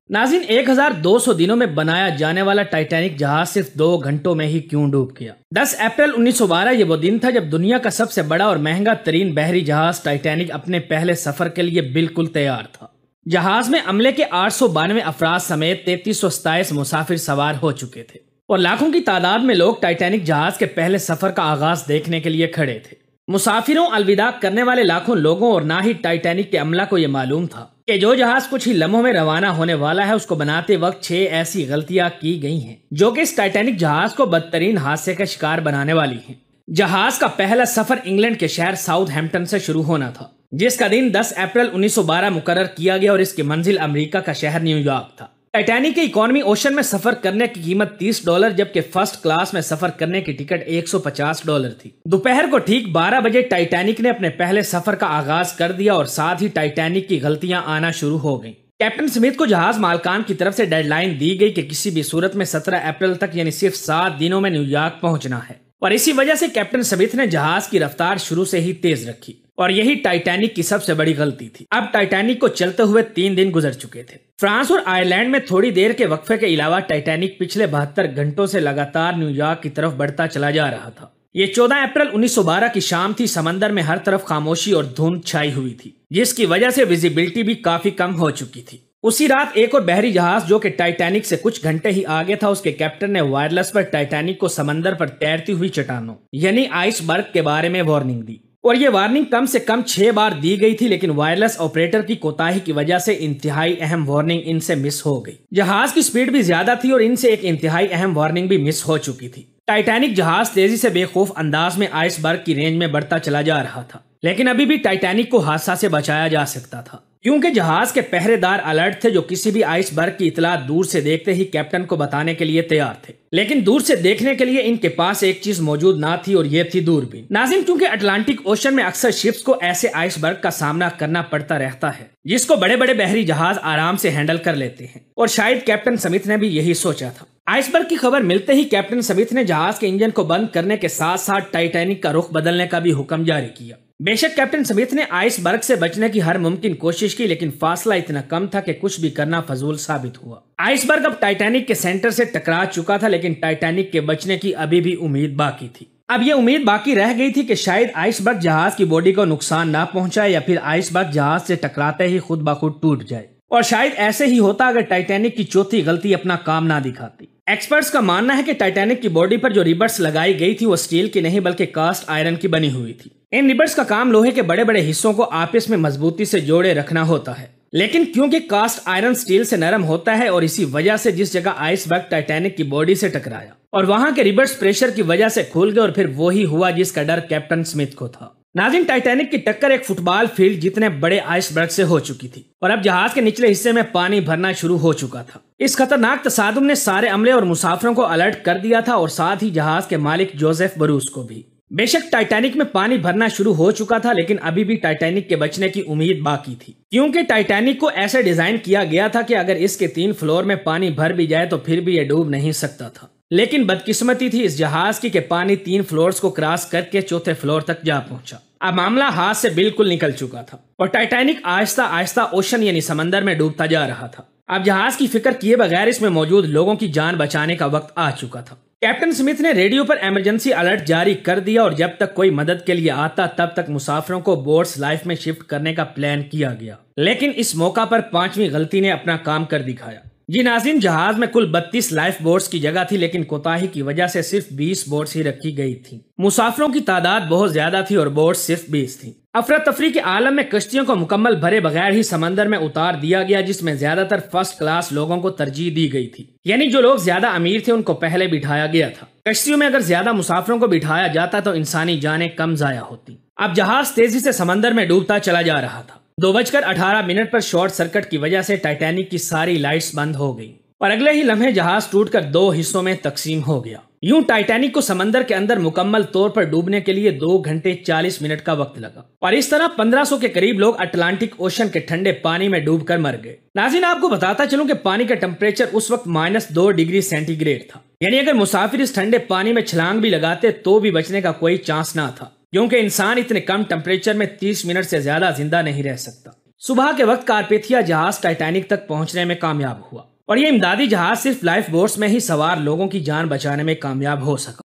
नाज़रीन, 1200 दिनों में बनाया जाने वाला टाइटैनिक जहाज सिर्फ 2 घंटों में ही क्यों डूब गया। 10 अप्रैल 1912 ये वो दिन था जब दुनिया का सबसे बड़ा और महंगा तरीन बहरी जहाज टाइटैनिक अपने पहले सफर के लिए बिल्कुल तैयार था। जहाज में अमले के 892 अफराद समेत 3327 मुसाफिर सवार हो चुके थे और लाखों की तादाद में लोग टाइटैनिक जहाज के पहले सफर का आगाज देखने के लिए खड़े थे। मुसाफिरों, अलविदा करने वाले लाखों लोगों और ना ही टाइटैनिक के अमला को यह मालूम था कि जो जहाज कुछ ही लम्हों में रवाना होने वाला है, उसको बनाते वक्त 6 ऐसी गलतियां की गई हैं जो कि इस टाइटैनिक जहाज को बदतरीन हादसे का शिकार बनाने वाली हैं। जहाज का पहला सफर इंग्लैंड के शहर साउथहैम्पटन से शुरू होना था, जिसका दिन 10 अप्रैल 1912 मुकर्रर किया गया और इसकी मंजिल अमेरिका का शहर न्यूयॉर्क था। टाइटैनिक की इकोनॉमी ओशन में सफर करने की कीमत $30 जबकि फर्स्ट क्लास में सफर करने की टिकट $150 थी। दोपहर को ठीक 12 बजे टाइटैनिक ने अपने पहले सफर का आगाज कर दिया और साथ ही टाइटैनिक की गलतियां आना शुरू हो गईं। कैप्टन स्मिथ को जहाज मालकान की तरफ से डेडलाइन दी गई कि किसी भी सूरत में 17 अप्रैल तक यानी सिर्फ 7 दिनों में न्यूयॉर्क पहुंचना है और इसी वजह से कैप्टन स्मिथ ने जहाज की रफ्तार शुरू से ही तेज रखी और यही टाइटैनिक की सबसे बड़ी गलती थी। अब टाइटैनिक को चलते हुए 3 दिन गुजर चुके थे। फ्रांस और आयरलैंड में थोड़ी देर के वक्फे के अलावा टाइटैनिक पिछले 72 घंटों से लगातार न्यूयॉर्क की तरफ बढ़ता चला जा रहा था। ये 14 अप्रैल 1912 की शाम थी। समंदर में हर तरफ खामोशी और धुंध छाई हुई थी, जिसकी वजह से विजिबिलिटी भी काफी कम हो चुकी थी। उसी रात एक और बहरी जहाज जो कि टाइटैनिक से कुछ घंटे ही आगे था, उसके कैप्टन ने वायरलेस पर टाइटैनिक को समंदर पर तैरती हुई चट्टानों यानी आइसबर्ग के बारे में वार्निंग दी और ये वार्निंग कम से कम 6 बार दी गई थी, लेकिन वायरलेस ऑपरेटर की कोताही की वजह से इंतहाई अहम वार्निंग इनसे मिस हो गई। जहाज की स्पीड भी ज्यादा थी और इनसे एक इंतहाई अहम वार्निंग भी मिस हो चुकी थी। टाइटैनिक जहाज तेजी से बेखौफ अंदाज में आइसबर्ग की रेंज में बढ़ता चला जा रहा था, लेकिन अभी भी टाइटैनिक को हादसा से बचाया जा सकता था क्योंकि जहाज के पहरेदार अलर्ट थे जो किसी भी आइसबर्ग की इतला दूर से देखते ही कैप्टन को बताने के लिए तैयार थे। लेकिन दूर से देखने के लिए इनके पास एक चीज मौजूद ना थी और ये थी दूरबीन। नाज़रीन, क्योंकि अटलांटिक ओशन में अक्सर शिप्स को ऐसे आइसबर्ग का सामना करना पड़ता रहता है जिसको बड़े बड़े बहरी जहाज आराम से हैंडल कर लेते हैं और शायद कैप्टन स्मिथ ने भी यही सोचा था। आइसबर्ग की खबर मिलते ही कैप्टन स्मिथ ने जहाज के इंजन को बंद करने के साथ साथ टाइटैनिक का रुख बदलने का भी हुक्म जारी किया। बेशक कैप्टन स्मिथ ने आइसबर्ग से बचने की हर मुमकिन कोशिश की, लेकिन फासला इतना कम था कि कुछ भी करना फजूल साबित हुआ। आइसबर्ग अब टाइटैनिक के सेंटर से टकरा चुका था, लेकिन टाइटैनिक के बचने की अभी भी उम्मीद बाकी थी। अब ये उम्मीद बाकी रह गई थी कि शायद आइसबर्ग जहाज की बॉडी को नुकसान ना पहुंचाए या फिर आइसबर्ग जहाज से टकराते ही खुद ब खुद टूट जाए। और शायद ऐसे ही होता अगर टाइटैनिक की चौथी गलती अपना काम ना दिखाती। एक्सपर्ट्स का मानना है कि टाइटैनिक की बॉडी पर जो रिबर्स लगाई गई थी वो स्टील की नहीं बल्कि कास्ट आयरन की बनी हुई थी। इन रिबर्स का काम लोहे के बड़े बड़े हिस्सों को आपस में मजबूती से जोड़े रखना होता है, लेकिन क्योंकि कास्ट आयरन स्टील से नरम होता है और इसी वजह से जिस जगह आइसबर्ग टाइटैनिक की बॉडी से टकराया और वहां के रिबर्स प्रेशर की वजह से खुल गए और फिर वही हुआ जिसका डर कैप्टन स्मिथ को था। नाज़रीन, टाइटैनिक की टक्कर एक फुटबॉल फील्ड जितने बड़े आइसबर्ग से हो चुकी थी और अब जहाज के निचले हिस्से में पानी भरना शुरू हो चुका था। इस खतरनाक तसादुम ने सारे अमले और मुसाफिरों को अलर्ट कर दिया था और साथ ही जहाज के मालिक जोसेफ बरूस को भी। बेशक टाइटैनिक में पानी भरना शुरू हो चुका था, लेकिन अभी भी टाइटैनिक के बचने की उम्मीद बाकी थी क्योंकि टाइटैनिक को ऐसे डिजाइन किया गया था कि अगर इसके 3 फ्लोर में पानी भर भी जाए तो फिर भी यह डूब नहीं सकता था। लेकिन बदकिस्मती थी इस जहाज की कि पानी 3 फ्लोर्स को क्रॉस करके 4थे फ्लोर तक जा पहुंचा। अब मामला हाथ से बिल्कुल निकल चुका था और टाइटैनिक आहिस्ता आहिस्ता ओशन यानी समंदर में डूबता जा रहा था। अब जहाज की फिक्र किए बगैर इसमें मौजूद लोगों की जान बचाने का वक्त आ चुका था। कैप्टन स्मिथ ने रेडियो पर इमरजेंसी अलर्ट जारी कर दिया और जब तक कोई मदद के लिए आता तब तक मुसाफिरों को बोट्स लाइफ में शिफ्ट करने का प्लान किया गया। लेकिन इस मौका पर 5वीं गलती ने अपना काम कर दिखाया। जी नाज़रीन, जहाज में कुल 32 लाइफ बोट्स की जगह थी, लेकिन कोताही की वजह से सिर्फ 20 बोट्स ही रखी गई थी। मुसाफिरों की तादाद बहुत ज्यादा थी और बोट्स सिर्फ 20 थी। अफरा तफरी के आलम में कश्तियों को मुकम्मल भरे बगैर ही समंदर में उतार दिया गया, जिसमें ज्यादातर फर्स्ट क्लास लोगों को तरजीह दी गई थी, यानी जो लोग ज्यादा अमीर थे उनको पहले बिठाया गया था। कश्तियों में अगर ज्यादा मुसाफिरों को बिठाया जाता तो इंसानी जानें कम जाया होती। अब जहाज तेजी से समंदर में डूबता चला जा रहा था। 2:18 पर शॉर्ट सर्किट की वजह से टाइटैनिक की सारी लाइट्स बंद हो गई और अगले ही लम्हे जहाज टूटकर 2 हिस्सों में तकसीम हो गया। यूं टाइटैनिक को समंदर के अंदर मुकम्मल तौर पर डूबने के लिए 2 घंटे 40 मिनट का वक्त लगा और इस तरह 1500 के करीब लोग अटलांटिक ओशन के ठंडे पानी में डूबकर मर गए। नाज़रीन, आपको बताता चलूं कि पानी का टेम्परेचर उस वक्त -2 डिग्री सेंटीग्रेड था, यानी अगर मुसाफिर इस ठंडे पानी में छलांग भी लगाते तो भी बचने का कोई चांस ना था, क्योंकि इंसान इतने कम टेम्परेचर में 30 मिनट से ज्यादा जिंदा नहीं रह सकता। सुबह के वक्त कारपेथिया जहाज टाइटैनिक तक पहुंचने में कामयाब हुआ और ये इमदादी जहाज सिर्फ लाइफ बोट्स में ही सवार लोगों की जान बचाने में कामयाब हो सका।